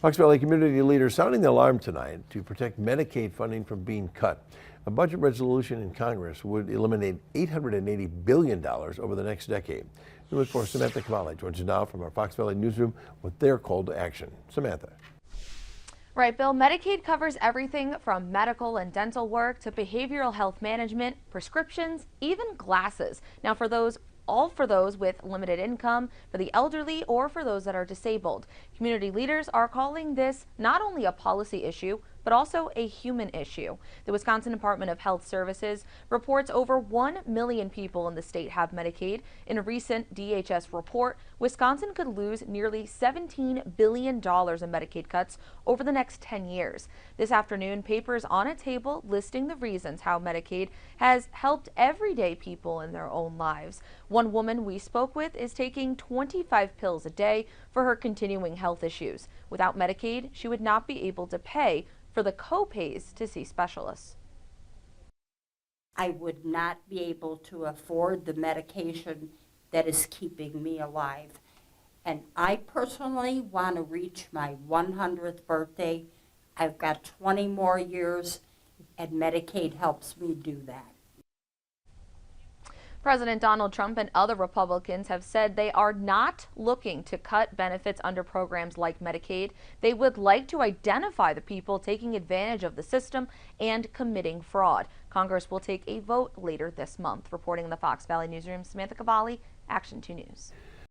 Fox Valley community leaders sounding the alarm tonight to protect Medicaid funding from being cut. A budget resolution in Congress would eliminate $880 billion over the next decade. News 4 Samantha Cavalli joins us now from our Fox Valley newsroom with their call to action. Samantha. Right, Bill, Medicaid covers everything from medical and dental work to behavioral health management, prescriptions, even glasses. Now, for those with limited income, for the elderly, or for those that are disabled. Community leaders are calling this not only a policy issue, but also a human issue. The Wisconsin Department of Health Services reports over 1 million people in the state have Medicaid. In a recent DHS report, Wisconsin could lose nearly $17 billion in Medicaid cuts over the next 10 years. This afternoon, papers on a table listing the reasons how Medicaid has helped everyday people in their own lives. One woman we spoke with is taking 25 pills a day for her continuing health issues. Without Medicaid, she would not be able to pay for the co-pays to see specialists. I would not be able to afford the medication that is keeping me alive. And I personally want to reach my 100th birthday. I've got 20 more years, and Medicaid helps me do that. President Donald Trump and other Republicans have said they are not looking to cut benefits under programs like Medicaid. They would like to identify the people taking advantage of the system and committing fraud. Congress will take a vote later this month. Reporting in the Fox Valley newsroom, Samantha Cavalli, Action 2 News.